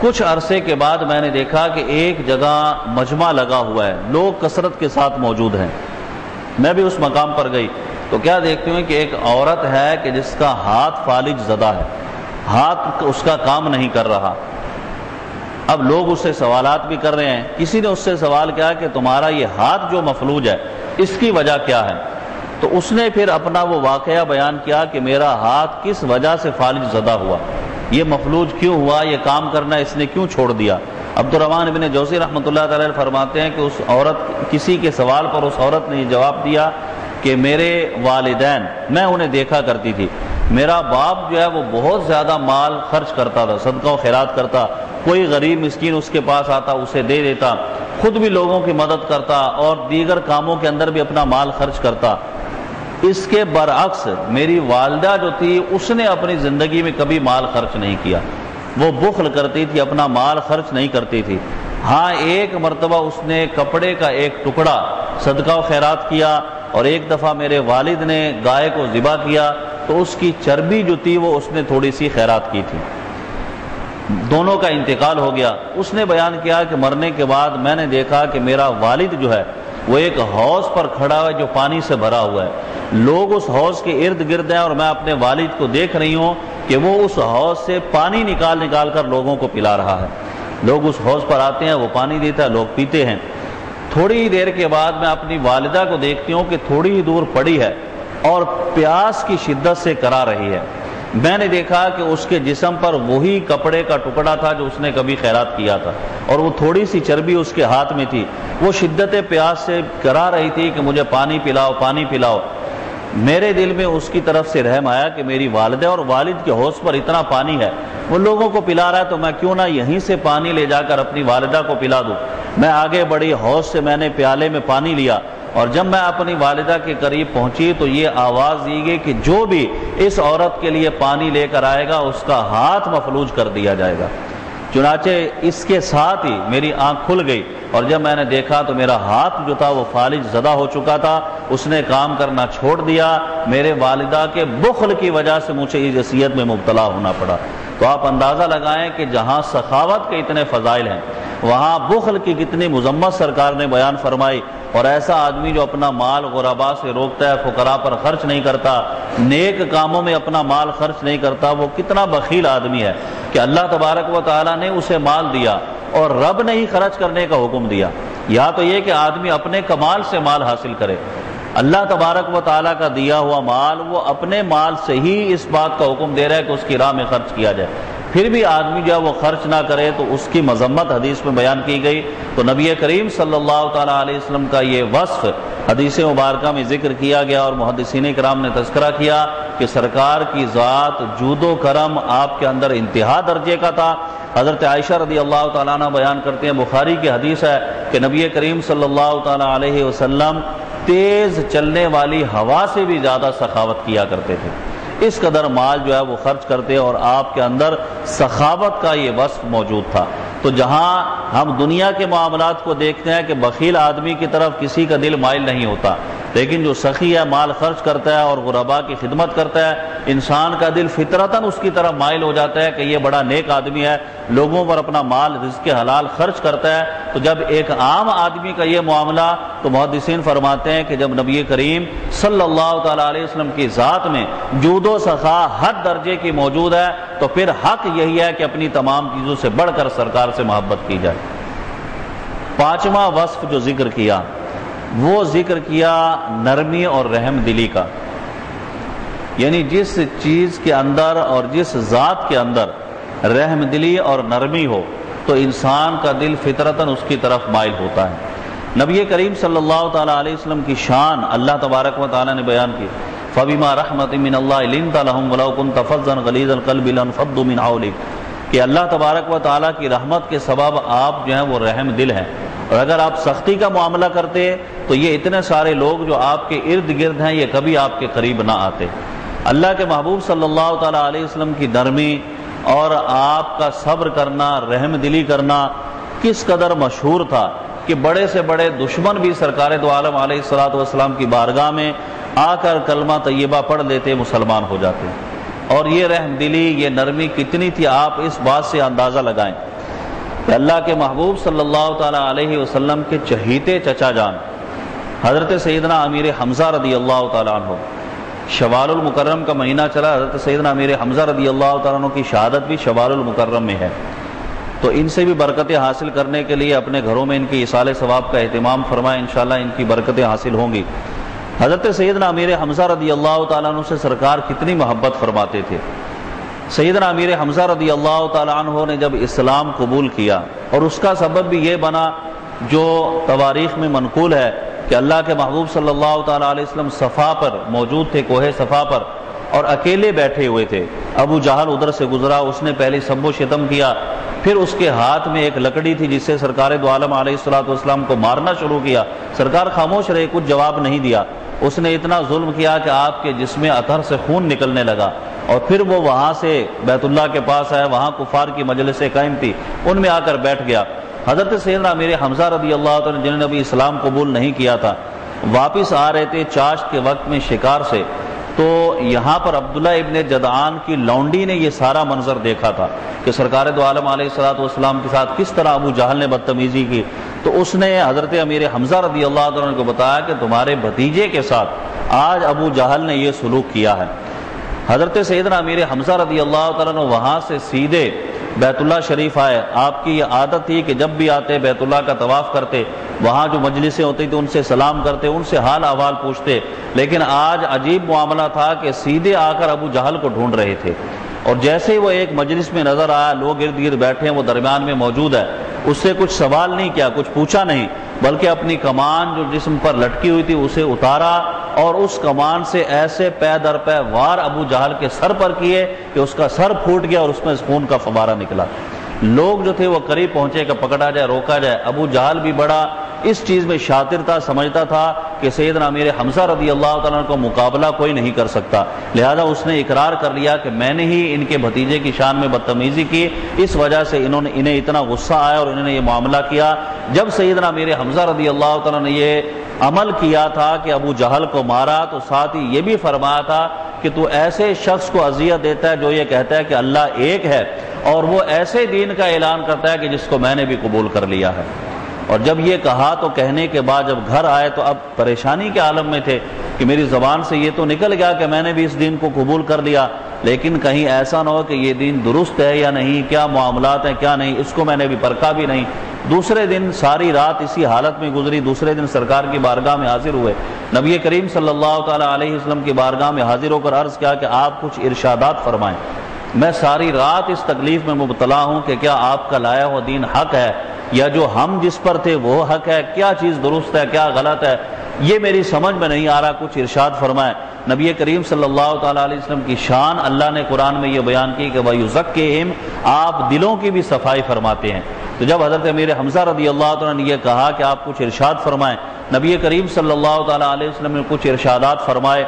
کچھ عرصے کے بعد میں نے دیکھا کہ ایک جگہ مجمع لگا ہوا ہے، لوگ کثرت کے ساتھ موجود ہیں۔ میں بھی اس مقام پر گئی تو کیا دیکھتے ہیں کہ ایک عورت ہے کہ جس کا ہاتھ فالج زدہ ہے، ہاتھ اس کا کام نہیں کر رہا۔ اب لوگ اس سے سوالات بھی کر رہے ہیں، کسی نے اس سے سوال کیا کہ تمہارا یہ ہاتھ جو مفلوج ہے اس کی وجہ کیا ہے؟ تو اس نے پھر اپنا وہ واقعہ بیان کیا کہ میرا ہاتھ کس وجہ سے فالج زدہ ہوا، یہ مفلوج کیوں ہوا، یہ کام کرنا اس نے کیوں چھوڑ دیا۔ عبد الرحمن بن جوزی رحمۃ اللہ تعالی فرماتے ہیں کہ اس عورت، کسی کے سوال پر اس عورت نے یہ جواب دیا کہ میرے والدین، میں انہیں دیکھا کرتی تھی، میرا باپ جو ہے وہ بہت زیادہ مال خرچ کرتا تھا، صدقہ و خیرات کرتا، کوئی غریب مسکین اس کے پاس آتا اسے دے دیتا، خود بھی لوگوں کی مدد کرتا اور دیگر کاموں کے اندر بھی اپنا مال خرچ کرتا۔ اس کے برعکس میری والدہ جو تھی اس نے اپنی زندگی میں کبھی مال خرچ نہیں کیا، وہ بخل کرتی تھی، اپنا مال خرچ نہیں کرتی تھی۔ ہاں ایک مرتبہ اس نے کپڑے کا ایک ٹکڑا صدقہ و خیرات کیا، اور ایک دفعہ میرے والد نے گائے کو ذبح کیا تو اس کی چربی جو تھی وہ اس نے تھوڑی سی خیرات کی تھی، دونوں کا انتقال ہو گیا۔ اس نے بیان کیا کہ مرنے کے بعد میں نے دیکھا کہ میرا والد جو ہے وہ ایک حوض پر کھڑا ہے جو پانی سے بھرا ہوا ہے، لوگ اس حوض کے ارد گرد ہیں اور میں اپنے والد کو دیکھ رہی ہوں کہ وہ اس حوض سے پانی نکال نکال کر لوگوں کو پلا رہا ہے، لوگ اس حوض پر آتے ہیں، وہ پانی دیتا ہے، لوگ پیتے ہیں۔ تھوڑی ہی دیر کے بعد میں اپنی والدہ کو دیکھتی ہوں کہ تھوڑی ہی دور پڑی ہے اور پیاس کی شدت سے کرا رہی ہے، میں نے دیکھا کہ اس کے جسم پر وہی کپڑے کا ٹکڑا تھا جو اس نے کبھی خیرات کیا تھا، اور وہ تھوڑی سی چربی اس کے ہاتھ میں تھی۔ وہ شدت پیاس سے کرا رہی تھی کہ مجھے پانی پلاؤ، پانی پلاؤ۔ میرے دل میں اس کی طرف سے رحم آیا کہ میری والدہ اور والد کے حوض پر اتنا پانی ہے، وہ لوگوں کو پلا رہا ہے تو میں کیوں نہ یہیں سے پانی لے جا کر اپنی والدہ کو پلا دوں۔ میں آگے بڑی، حوض سے میں نے پیالے میں پانی لیا، اور جب میں اپنی والدہ کے قریب پہنچی تو یہ آواز دی گئی کہ جو بھی اس عورت کے لیے پانی لے کر آئے گا اس کا ہاتھ مفلوج کر دیا جائے گا۔ چنانچہ اس کے ساتھ ہی میری آنکھ کھل گئی، اور جب میں نے دیکھا تو میرا ہاتھ جو تھا وہ فالج زدہ ہو چکا تھا، اس نے کام کرنا چھوڑ دیا۔ میرے والدہ کے بخل کی وجہ سے مجھے اس اذیت میں مبتلا ہونا پڑا۔ تو آپ اندازہ لگائیں کہ جہاں سخاوت کے اتنے فضائل ہیں، وہاں بخل کی کتنی مذمت سرکار نے بیان فرمائی۔ اور ایسا آدمی جو اپنا مال غربا سے روکتا ہے، فقراء پر خرچ نہیں کرتا، نیک کاموں میں اپنا مال خرچ نہیں کرتا، وہ کتنا بخیل آدمی ہے کہ اللہ تبارک و تعالیٰ نے اسے مال دیا اور رب نے ہی خرچ کرنے کا حکم دیا۔ یا تو یہ کہ آدمی اپنے کمال سے مال حاصل کرے، اللہ تبارک و تعالیٰ کا دیا ہوا مال وہ اپنے مال سے ہی اس بات کا حکم دے رہا ہے کہ اس کی راہ میں خرچ کیا جائے، پھر بھی آدمی جو ہے وہ خرچ نہ کرے تو اس کی مذمت حدیث میں بیان کی گئی۔ تو نبی کریم صلی اللہ تعالیٰ علیہ وسلم کا یہ وصف حدیث مبارکہ میں ذکر کیا گیا، اور محدثین کرام نے تذکرہ کیا کہ سرکار کی ذات جود و کرم آپ کے اندر انتہا درجے کا تھا۔ حضرت عائشہ رضی اللہ تعالیٰ عنہ بیان کرتے ہیں، بخاری کی حدیث ہے کہ نبی کریم صلی اللہ تعالیٰ علیہ وسلم تیز چلنے والی ہوا سے بھی زیادہ سخاوت کیا کرتے تھے، اس قدر مال جو ہے وہ خرچ کرتے، اور آپ کے اندر سخاوت کا یہ وصف موجود تھا۔ تو جہاں ہم دنیا کے معاملات کو دیکھتے ہیں کہ بخیل آدمی کی طرف کسی کا دل مائل نہیں ہوتا، لیکن جو سخی ہے، مال خرچ کرتا ہے اور غرباء کی خدمت کرتا ہے، انسان کا دل فطرتاً اس کی طرف مائل ہو جاتا ہے کہ یہ بڑا نیک آدمی ہے، لوگوں پر اپنا مال رزق حلال خرچ کرتا ہے۔ تو جب ایک عام آدمی کا یہ معاملہ، تو محدثین فرماتے ہیں کہ جب نبی کریم صلی اللہ تعالیٰ علیہ وسلم کی ذات میں جود و سخا حد درجے کی موجود ہے، تو پھر حق یہی ہے کہ اپنی تمام چیزوں سے بڑھ کر سرکار سے محبت کی جائے۔ پانچواں وصف جو ذکر کیا وہ ذکر کیا نرمی اور رحم دلی کا، یعنی جس چیز کے اندر اور جس ذات کے اندر رحم دلی اور نرمی ہو تو انسان کا دل فطرتاً اس کی طرف مائل ہوتا ہے۔ نبی کریم صلی اللہ تعالیٰ علیہ وسلم کی شان اللہ تبارک و تعالیٰ نے بیان کی، فَبِمَا رَحْمَةٍ مِّنَ اللَّهِ لِنْتَ لَهُمْ وَلَوْ كُنْتَ فَظًّا غَلِيظَ الْقَلْبِ لَانفَضُّوا مِنْ حَوْلِكَ، کہ اللہ تبارک و تعالیٰ کی رحمت کے سبب آپ جو ہیں وہ رحم دل ہیں، اور اگر آپ سختی کا معاملہ کرتے تو یہ اتنے سارے لوگ جو آپ کے ارد گرد ہیں یہ کبھی آپ کے قریب نہ آتے۔ اللہ کے محبوب صلی اللہ تعالیٰ علیہ وسلم کی نرمی اور آپ کا صبر کرنا، رحم دلی کرنا کس قدر مشہور تھا کہ بڑے سے بڑے دشمن بھی سرکار دو عالم علیہ الصلوۃ والسلام کی بارگاہ میں آ کر کلمہ طیبہ پڑھ لیتے، مسلمان ہو جاتے۔ اور یہ رحم دلی، یہ نرمی کتنی تھی آپ اس بات سے اندازہ لگائیں کہ اللہ کے محبوب صلی اللہ تعالیٰ علیہ وسلم کے چہیتے چچا جان حضرت سیدنا امیر حمزہ رضی اللہ تعالیٰ عنہ، شوال المکرم کا مہینہ چلا، حضرت سیدنا امیر حمزہ رضی اللہ تعالیٰ عنہ کی شہادت بھی شوال المکرم میں ہے، تو ان سے بھی برکتیں حاصل کرنے کے لیے اپنے گھروں میں ان کی ایصال ثواب کا اہتمام فرمائیں، انشاءاللہ ان کی برکتیں حاصل ہوں گی۔ حضرت سیدنا امیر حمزہ رضی اللہ تعالیٰ عنہ سے سرکار کتنی محبت فرماتے تھے۔ سیدنا امیر حمزہ رضی اللہ تعالیٰ عنہ نے جب اسلام قبول کیا، اور اس کا سبب بھی یہ بنا جو تواریخ میں منقول ہے کہ اللہ کے محبوب صلی اللہ تعالیٰ علیہ وسلم صفا پر موجود تھے، کوہ صفا پر، اور اکیلے بیٹھے ہوئے تھے۔ ابو جہل ادھر سے گزرا، اس نے پہلے سب و شتم کیا، پھر اس کے ہاتھ میں ایک لکڑی تھی جس سے سرکار دو عالم علیہ الصلوۃ والسلام کو مارنا شروع کیا۔ سرکار خاموش رہے، کچھ جواب نہیں دیا۔ اس نے اتنا ظلم کیا کہ آپ کے جسم اطہر سے خون نکلنے لگا، اور پھر وہ وہاں سے بیت اللہ کے پاس آیا، وہاں کفار کی مجلسیں قائم تھی، ان میں آ کر بیٹھ گیا۔ حضرت سیدنا امیر حمزہ رضی اللہ عنہ جنہوں نے ابھی اسلام قبول نہیں کیا تھا، واپس آ رہے تھے چاشت کے وقت میں شکار سے، تو یہاں پر عبداللہ ابن جدعان کی لونڈی نے یہ سارا منظر دیکھا تھا کہ سرکار دو عالم علیہ الصلوۃ والسلام کے ساتھ کس طرح ابو جہل نے بدتمیزی کی، تو اس نے حضرت امیر حمزہ رضی اللہ عنہ کو بتایا کہ تمہارے بھتیجے کے ساتھ آج ابو جہل نے یہ سلوک کیا ہے۔ حضرت سیدنا امیر حمزہ رضی اللہ عنہ وہاں سے سیدھے بیت اللہ شریف آئے۔ آپ کی یہ عادت تھی کہ جب بھی آتے بیت اللہ کا طواف کرتے، وہاں جو مجلسیں ہوتی تھیں ان سے سلام کرتے، ان سے حال احوال پوچھتے، لیکن آج عجیب معاملہ تھا کہ سیدھے آ کر ابو جہل کو ڈھونڈ رہے تھے، اور جیسے ہی وہ ایک مجلس میں نظر آیا، لوگ ارد گرد بیٹھے ہیں، وہ درمیان میں موجود ہے، اس سے کچھ سوال نہیں کیا، کچھ پوچھا نہیں، بلکہ اپنی کمان جو جسم پر لٹکی ہوئی تھی اسے اتارا اور اس کمان سے ایسے پے در پے وار ابو جہل کے سر پر کیے کہ اس کا سر پھوٹ گیا اور اس میں خون کا فوارہ نکلا۔ لوگ جو تھے وہ قریب پہنچے کہ پکڑا جائے، روکا جائے۔ ابو جہل بھی بڑا اس چیز میں شاطر تھا، سمجھتا تھا کہ سیدنا امیر حمزہ رضی اللہ تعالیٰ عنہ کو مقابلہ کوئی نہیں کر سکتا، لہذا اس نے اقرار کر لیا کہ میں نے ہی ان کے بھتیجے کی شان میں بدتمیزی کی، اس وجہ سے انہیں اتنا غصہ آیا اور انہوں نے یہ معاملہ کیا۔ جب سیدنا امیر حمزہ رضی اللہ تعالیٰ نے یہ عمل کیا تھا کہ ابو جہل کو مارا، تو ساتھ ہی یہ بھی فرمایا تھا کہ تو ایسے شخص کو اذیت دیتا ہے جو یہ کہتا ہے کہ اللہ ایک ہے، اور وہ ایسے دین کا اعلان کرتا ہے کہ جس کو میں نے بھی قبول کر لیا ہے۔ اور جب یہ کہا تو کہنے کے بعد جب گھر آئے تو اب پریشانی کے عالم میں تھے کہ میری زبان سے یہ تو نکل گیا کہ میں نے بھی اس دین کو قبول کر لیا، لیکن کہیں ایسا نہ ہو کہ یہ دین درست ہے یا نہیں، کیا معاملات ہیں کیا نہیں، اس کو میں نے بھی پرکھا بھی نہیں۔ دوسرے دن ساری رات اسی حالت میں گزری، دوسرے دن سرکار کی بارگاہ میں حاضر ہوئے، نبی کریم صلی اللہ تعالیٰ علیہ وسلم کی بارگاہ میں حاضر ہو کر عرض کیا کہ آپ کچھ ارشادات فرمائیں، میں ساری رات اس تکلیف میں مبتلا ہوں کہ کیا آپ کا لایا ہوا دین حق ہے یا جو ہم جس پر تھے وہ حق ہے، کیا چیز درست ہے کیا غلط ہے، یہ میری سمجھ میں نہیں آ رہا، کچھ ارشاد فرمائیں۔ نبی کریم صلی اللہ تعالیٰ علیہ وسلم کی شان اللہ نے قرآن میں یہ بیان کی کہ وَيُزَكِّهِمْ، آپ دلوں کی بھی صفائی فرماتے ہیں۔ تو جب حضرت امیر حمزہ رضی اللہ تعالیٰ نے یہ کہا کہ آپ کچھ ارشاد فرمائیں، نبی کریم صلی اللہ تعالیٰ علیہ وسلم نے کچھ ارشادات فرمائے،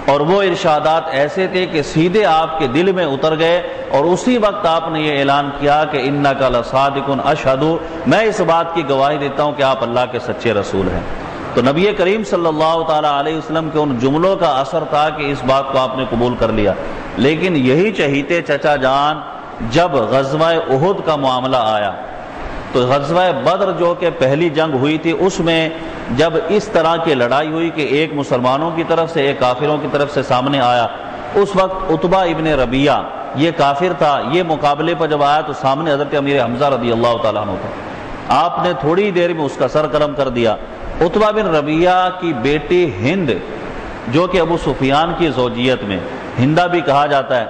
اور وہ ارشادات ایسے تھے کہ سیدھے آپ کے دل میں اتر گئے، اور اسی وقت آپ نے یہ اعلان کیا کہ اِنَّكَ لَصَادِقٌ أَشْهَدُ، میں اس بات کی گواہی دیتا ہوں کہ آپ اللہ کے سچے رسول ہیں۔ تو نبی کریم صلی اللہ تعالیٰ علیہ وسلم کے ان جملوں کا اثر تھا کہ اس بات کو آپ نے قبول کر لیا۔ لیکن یہی چہیتے چچا جان جب غزوہ احد کا معاملہ آیا تو غزوہ بدر جو کہ پہلی جنگ ہوئی تھی، اس میں جب اس طرح کی لڑائی ہوئی کہ ایک مسلمانوں کی طرف سے ایک کافروں کی طرف سے سامنے آیا، اس وقت عتبہ ابن ربیعہ یہ کافر تھا، یہ مقابلے پر جب آیا تو سامنے حضرت امیر حمزہ رضی اللہ تعالیٰ عنہ تھا، آپ نے تھوڑی دیر میں اس کا سر قلم کر دیا۔ عتبہ بن ربیعہ کی بیٹی ہند جو کہ ابو سفیان کی زوجیت میں ہندہ بھی کہا جاتا ہے،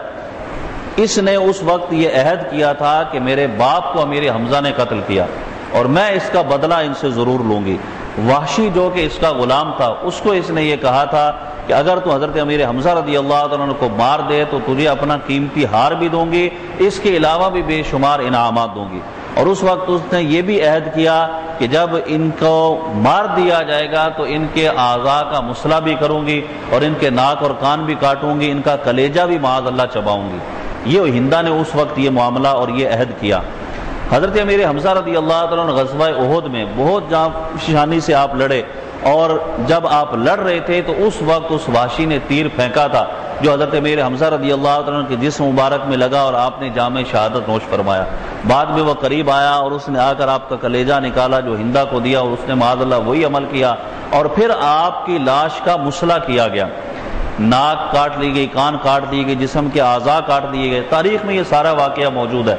اس نے اس وقت یہ عہد کیا تھا کہ میرے باپ کو امیر حمزہ نے قتل کیا اور میں اس کا بدلہ ان سے ضرور لوں گی۔ وحشی جو کہ اس کا غلام تھا، اس کو اس نے یہ کہا تھا کہ اگر تو حضرت امیر حمزہ رضی اللہ عنہ کو مار دے تو تجھے اپنا قیمتی ہار بھی دوں گی، اس کے علاوہ بھی بے شمار انعامات دوں گی۔ اور اس وقت اس نے یہ بھی عہد کیا کہ جب ان کو مار دیا جائے گا تو ان کے اعضاء کا مسئلہ بھی کروں گی اور ان کے ناک اور کان بھی کاٹوں گی، ان کا کلیجہ بھی معاذ اللہ چباؤں گی۔ یہ ہندہ نے اس وقت یہ معاملہ اور یہ عہد کیا۔ حضرت امیر حمزہ رضی اللہ تعالیٰ عنہ غزوہ احد میں بہت جانشانی سے آپ لڑے، اور جب آپ لڑ رہے تھے تو اس وقت اس وحشی نے تیر پھینکا تھا جو حضرت امیر حمزہ رضی اللہ تعالیٰ عنہ کے جسم مبارک میں لگا، اور آپ نے جام شہادت نوش فرمایا۔ بعد میں وہ قریب آیا اور اس نے آ کر آپ کا کلیجہ نکالا جو ہندہ کو دیا، اور اس نے معاذ اللہ وہی عمل کیا، اور پھر آپ کی لاش کا مسئلہ کیا گیا، ناک کاٹ لی گئی، کان کاٹ دیے گئے، جسم کے اعضاء کاٹ دیے گئے، تاریخ میں یہ سارا واقعہ موجود ہے۔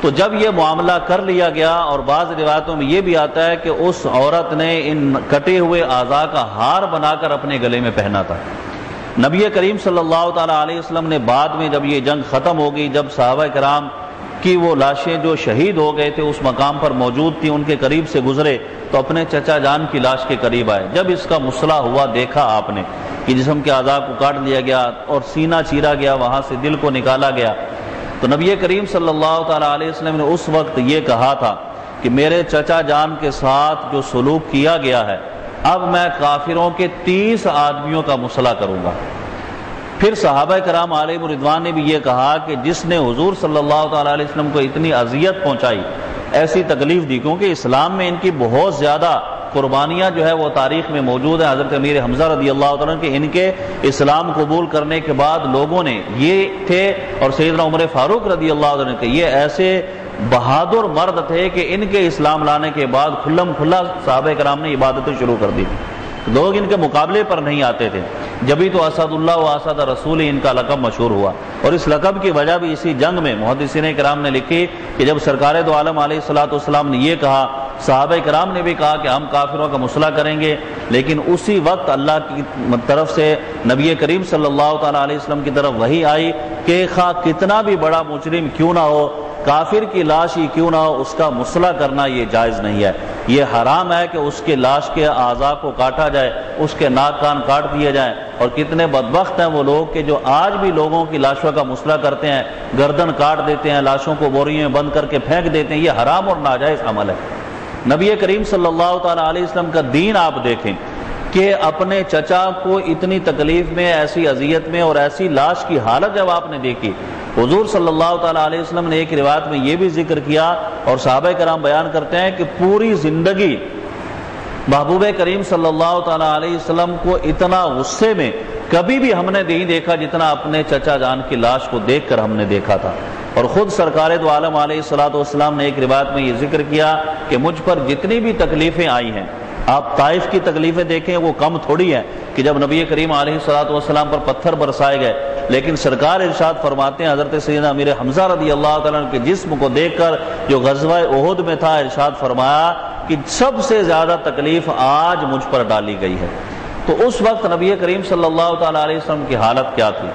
تو جب یہ معاملہ کر لیا گیا، اور بعض روایتوں میں یہ بھی آتا ہے کہ اس عورت نے ان کٹے ہوئے اعضاء کا ہار بنا کر اپنے گلے میں پہنا تھا۔ نبی کریم صلی اللہ تعالیٰ علیہ وسلم نے بعد میں جب یہ جنگ ختم ہو گئی، جب صحابہ کرام کی وہ لاشیں جو شہید ہو گئے تھے اس مقام پر موجود تھی، ان کے قریب سے گزرے تو اپنے چچا جان کی لاش کے قریب آئے۔ جب اس کا مسئلہ ہوا دیکھا آپ نے کہ جسم کے اعضاء کو کاٹ لیا گیا اور سینہ چیرا گیا، وہاں سے دل کو نکالا گیا، تو نبی کریم صلی اللہ تعالیٰ علیہ وسلم نے اس وقت یہ کہا تھا کہ میرے چچا جان کے ساتھ جو سلوک کیا گیا ہے، اب میں کافروں کے 30 آدمیوں کا مسئلہ کروں گا۔ پھر صحابہ کرام علیہ رضوان نے بھی یہ کہا کہ جس نے حضور صلی اللہ تعالیٰ علیہ وسلم کو اتنی اذیت پہنچائی، ایسی تکلیف دی، کیونکہ اسلام میں ان کی بہت زیادہ قربانیاں جو ہے وہ تاریخ میں موجود ہیں۔ حضرت امیر حمزہ رضی اللہ عنہ کہ ان کے اسلام قبول کرنے کے بعد لوگوں نے یہ تھے، اور سیدنا عمر فاروق رضی اللہ عنہ کہ یہ ایسے بہادر مرد تھے کہ ان کے اسلام لانے کے بعد کھلم کھلا صحابہ کرام نے عبادتیں شروع کر دی، لوگ ان کے مقابلے پر نہیں آتے تھے۔ جبھی تو اسد اللہ و اسد رسول ان کا لقب مشہور ہوا، اور اس لقب کی وجہ بھی اسی جنگ میں محدثین کرام نے لکھی کہ جب سرکار دو عالم علیہ الصلوۃ والسلام نے یہ کہا صحابہ کرام نے بھی کہا کہ ہم کافروں کا مصلح کریں گے، لیکن اسی وقت اللہ کی طرف سے نبی کریم صلی اللہ تعالیٰ علیہ وسلم کی طرف وحی آئی کہ خواہ کتنا بھی بڑا مجرم کیوں نہ ہو، کافر کی لاش ہی کیوں نہ ہو، اس کا مصلح کرنا یہ جائز نہیں ہے، یہ حرام ہے کہ اس کے لاش کے اعضاء کو کاٹا جائے، اس کے ناک کان کاٹ دیے جائیں۔ اور کتنے بدبخت ہیں وہ لوگ کہ جو آج بھی لوگوں کی لاشوں کا مصلح کرتے ہیں، گردن کاٹ دیتے ہیں، لاشوں کو بوریوں میں بند کر کے پھینک دیتے ہیں، یہ حرام اور ناجائز عمل ہے۔ نبی کریم صلی اللہ تعالیٰ علیہ وسلم کا دین آپ دیکھیں کہ اپنے چچا کو اتنی تکلیف میں، ایسی اذیت میں اور ایسی لاش کی حالت جب آپ نے دیکھی، حضور صلی اللہ تعالیٰ علیہ وسلم نے ایک روایت میں یہ بھی ذکر کیا اور صحابہ کرام بیان کرتے ہیں کہ پوری زندگی محبوب کریم صلی اللہ تعالیٰ علیہ وسلم کو اتنا غصے میں کبھی بھی ہم نے نہیں دیکھا جتنا اپنے چچا جان کی لاش کو دیکھ کر ہم نے دیکھا تھا۔ اور خود سرکار دو عالم علیہ الصلوۃ والسلام نے ایک روایت میں یہ ذکر کیا کہ مجھ پر جتنی بھی تکلیفیں آئی ہیں، آپ طائف کی تکلیفیں دیکھیں وہ کم تھوڑی ہیں کہ جب نبی کریم علیہ الصلوۃ والسلام پر پتھر برسائے گئے، لیکن سرکار ارشاد فرماتے ہیں حضرت سیدنا امیر حمزہ رضی اللہ تعالیٰ عنہ کے جسم کو دیکھ کر جو غزوہ احد میں تھا، ارشاد فرمایا کہ سب سے زیادہ تکلیف آج مجھ پر ڈالی گئی ہے۔ تو اس وقت نبی کریم صلی اللہ تعالیٰ علیہ وسلم کی حالت کیا تھی؟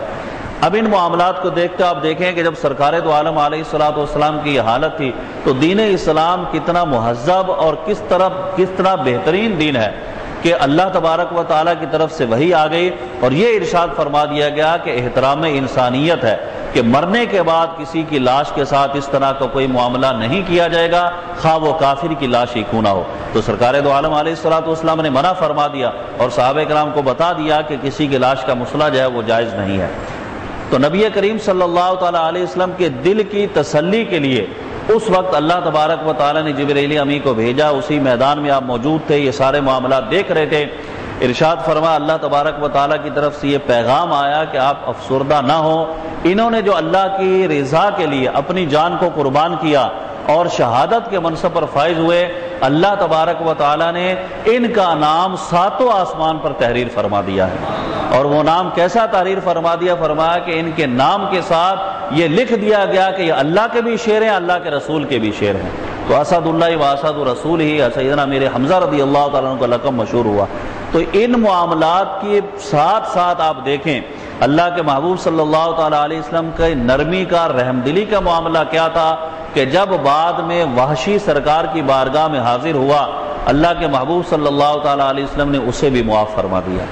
اب ان معاملات کو دیکھتے آپ دیکھیں کہ جب سرکار دو عالم علیہ الصلوۃ والسلام کی یہ حالت تھی تو دین اسلام کتنا مہذب اور کس طرح بہترین دین ہے کہ اللہ تبارک و تعالیٰ کی طرف سے وحی آ گئی اور یہ ارشاد فرما دیا گیا کہ احترام انسانیت ہے کہ مرنے کے بعد کسی کی لاش کے ساتھ اس طرح کا کوئی معاملہ نہیں کیا جائے گا، خواہ وہ کافر کی لاش ہی کیوں نہ ہو۔ تو سرکار دو عالم علیہ الصلوۃ والسلام نے منع فرما دیا اور صحابہ کرام کو بتا دیا کہ کسی کی لاش کا مصلح جو ہے وہ جائز نہیں ہے۔ تو نبی کریم صلی اللہ تعالیٰ علیہ وسلم کے دل کی تسلی کے لیے اس وقت اللہ تبارک و تعالیٰ نے جبرائیل امی کو بھیجا، اسی میدان میں آپ موجود تھے، یہ سارے معاملات دیکھ رہے تھے۔ ارشاد فرما اللہ تبارک و تعالیٰ کی طرف سے یہ پیغام آیا کہ آپ افسردہ نہ ہوں، انہوں نے جو اللہ کی رضا کے لیے اپنی جان کو قربان کیا اور شہادت کے منصب پر فائز ہوئے، اللہ تبارک و تعالیٰ نے ان کا نام ساتوں آسمان پر تحریر فرما دیا ہے۔ اور وہ نام کیسا تحریر فرما دیا؟ فرمایا کہ ان کے نام کے ساتھ یہ لکھ دیا گیا کہ یہ اللہ کے بھی شعر ہیں، اللہ کے رسول کے بھی شعر ہیں۔ تو اسد اللہ و اسد رسول ہی سیدنا امیر حمزہ رضی اللہ تعالیٰ عنہ کا لقب مشہور ہوا۔ تو ان معاملات کے ساتھ ساتھ آپ دیکھیں اللہ کے محبوب صلی اللہ تعالیٰ علیہ وسلم کے نرمی کا، رحم دلی کا معاملہ کیا تھا کہ جب بعد میں وحشی سرکار کی بارگاہ میں حاضر ہوا، اللہ کے محبوب صلی اللہ تعالیٰ علیہ وسلم نے اسے بھی معاف فرما دیا۔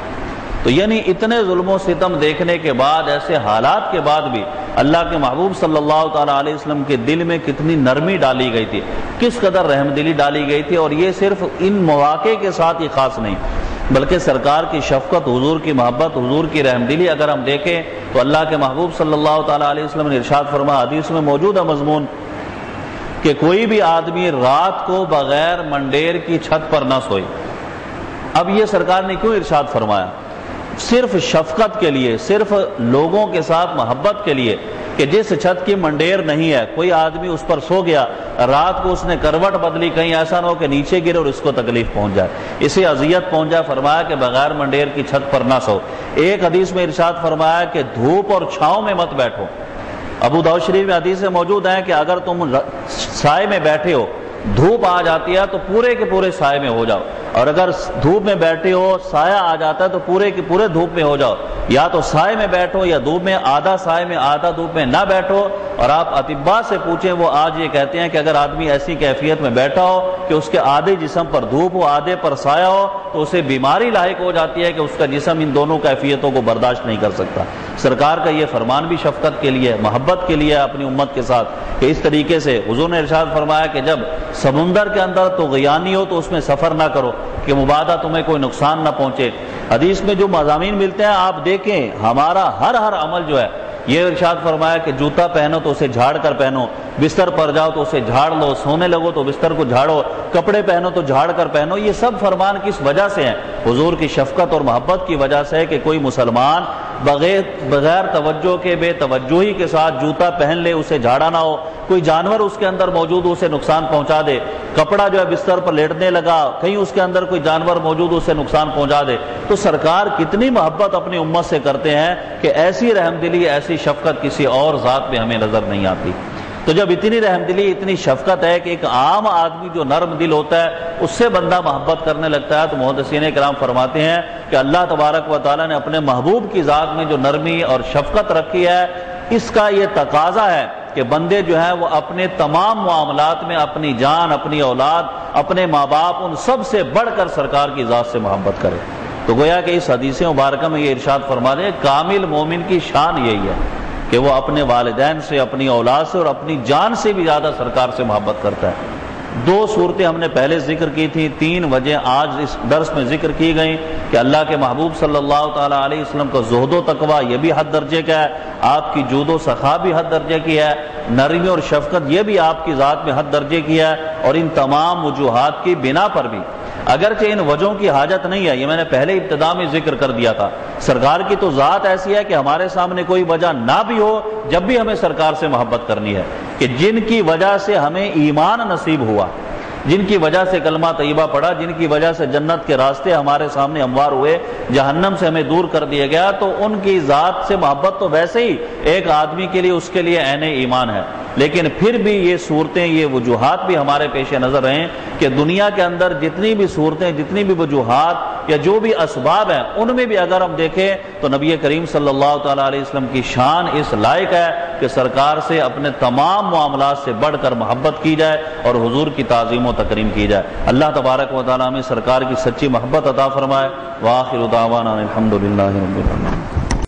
تو یعنی اتنے ظلم و ستم دیکھنے کے بعد، ایسے حالات کے بعد بھی اللہ کے محبوب صلی اللہ تعالیٰ علیہ وسلم کے دل میں کتنی نرمی ڈالی گئی تھی، کس قدر رحم دلی ڈالی گئی تھی۔ اور یہ صرف ان مواقع کے ساتھ ہی خاص نہیں بلکہ سرکار کی شفقت، حضور کی محبت، حضور کی رحم دلی اگر ہم دیکھیں تو اللہ کے محبوب صلی اللہ تعالیٰ علیہ وسلم نے ارشاد فرمایا، حدیث میں موجود ہے مضمون، کہ کوئی بھی آدمی رات کو بغیر منڈیر کی چھت پر نہ سوئے۔ اب یہ سرکار نے کیوں ارشاد فرمایا؟ صرف شفقت کے لیے، صرف لوگوں کے ساتھ محبت کے لیے کہ جس چھت کی منڈیر نہیں ہے، کوئی آدمی اس پر سو گیا، رات کو اس نے کروٹ بدلی، کہیں ایسا نہ ہو کہ نیچے گرے اور اس کو تکلیف پہنچ جائے، اسے اذیت پہنچ جائے۔ فرمایا کہ بغیر منڈیر کی چھت پر نہ سو۔ ایک حدیث میں ارشاد فرمایا کہ دھوپ اور چھاؤں میں مت بیٹھو۔ ابو داؤد شریف میں حدیث موجود ہے کہ اگر تم سائے میں بیٹھے ہو، دھوپ آ جاتی ہے تو پورے کے پورے سائے میں ہو جاؤ، اور اگر دھوپ میں بیٹھے ہو سایہ آ جاتا ہے تو پورے کے پورے دھوپ میں ہو جاؤ، یا تو سائے میں بیٹھو یا دھوپ میں، آدھا سائے میں آدھا دھوپ میں نہ بیٹھو۔ اور آپ اطباء سے پوچھیں، وہ آج یہ کہتے ہیں کہ اگر آدمی ایسی کیفیت میں بیٹھا ہو کہ اس کے آدھے جسم پر دھوپ ہو، آدھے پر سایہ ہو، تو اسے بیماری لاحق ہو جاتی ہے کہ اس کا جسم ان دونوں کیفیتوں کو برداشت نہیں کر سکتا۔ سرکار کا یہ فرمان بھی شفقت کے لیے، محبت کے لیے اپنی امت کے ساتھ، کہ اس طریقے سے حضور نے ارشاد فرمایا کہ جب سمندر کے اندر تو غیانی ہو تو اس میں سفر نہ کرو کہ مبادا تمہیں کوئی نقصان نہ پہنچے۔ حدیث میں جو مضامین ملتے ہیں آپ دیکھیں، ہمارا ہر عمل جو ہے، یہ ارشاد فرمایا کہ جوتا پہنو تو اسے جھاڑ کر پہنو، بستر پر جاؤ تو اسے جھاڑ لو، سونے لگو تو بستر کو جھاڑو، کپڑے پہنو تو جھاڑ کر پہنو۔ یہ سب فرمان کس وجہ سے ہیں؟ حضور کی شفقت اور محبت کی وجہ سے ہے کہ کوئی مسلمان بغیر توجہ کے، بے توجہی کے ساتھ جوتا پہن لے، اسے جھاڑا نہ ہو، کوئی جانور اس کے اندر موجود اسے نقصان پہنچا دے، کپڑا جو ہے بستر پر لیٹنے لگا، کہیں اس کے اندر کوئی جانور موجود اسے نقصان پہنچا دے۔ تو سرکار کتنی محبت اپنی امت سے کرتے ہیں کہ ایسی رحم دلی، ایسی شفقت کسی اور ذات میں ہمیں نظر نہیں آتی۔ تو تو جب اتنی رحم دلی اتنی شفقت ہے کہ ایک عام آدمی جو نرم دل ہوتا ہے اس سے بندہ محبت کرنے لگتا ہے، تو محدثین کرام فرماتے ہیں کہ اللہ تبارک و تعالیٰ نے اپنے محبوب کی ذات میں جو نرمی اور شفقت رکھی ہے، اس کا یہ تقاضا ہے کہ بندے جو ہیں وہ اپنے تمام معاملات میں اپنی جان، اپنی اولاد، اپنے ماں باپ، ان سب سے بڑھ کر سرکار کی ذات سے محبت کرے۔ تو گویا کہ اس حدیث مبارکہ میں یہ ارشاد فرما دیں، کامل مومن کی شان یہی ہے کہ وہ اپنے والدین سے، اپنی اولاد سے اور اپنی جان سے بھی زیادہ سرکار سے محبت کرتا ہے۔ دو صورتیں ہم نے پہلے ذکر کی تھیں، تین وجہ آج اس درس میں ذکر کی گئیں کہ اللہ کے محبوب صلی اللہ تعالیٰ علیہ وسلم کا زہد و تقویٰ یہ بھی حد درجے کا ہے، آپ کی جود و سخا بھی حد درجے کی ہے، نرمی اور شفقت یہ بھی آپ کی ذات میں حد درجے کی ہے، اور ان تمام وجوہات کی بنا پر بھی اگرچہ ان وجہوں کی حاجت نہیں ہے، یہ میں نے پہلے ابتدا میں ذکر کر دیا تھا، سرکار کی تو ذات ایسی ہے کہ ہمارے سامنے کوئی وجہ نہ بھی ہو جب بھی ہمیں سرکار سے محبت کرنی ہے، کہ جن کی وجہ سے ہمیں ایمان نصیب ہوا، جن کی وجہ سے کلمہ طیبہ پڑھا، جن کی وجہ سے جنت کے راستے ہمارے سامنے ہموار ہوئے، جہنم سے ہمیں دور کر دیا گیا، تو ان کی ذات سے محبت تو ویسے ہی ایک آدمی کے لیے، اس کے لیے عین ایمان ہے۔ لیکن پھر بھی یہ صورتیں، یہ وجوہات بھی ہمارے پیش نظر رہیں کہ دنیا کے اندر جتنی بھی صورتیں، جتنی بھی وجوہات یا جو بھی اسباب ہیں، ان میں بھی اگر ہم دیکھیں تو نبی کریم صلی اللہ تعالیٰ علیہ وسلم کی شان اس لائق ہے کہ سرکار سے اپنے تمام معاملات سے بڑھ کر محبت کی جائے اور حضور کی تعظیم و تکریم کی جائے۔ اللہ تبارک و تعالیٰ ہمیں سرکار کی سچی محبت عطا فرمائے۔ وآخر دعوانا الحمدللہ رب العالمین۔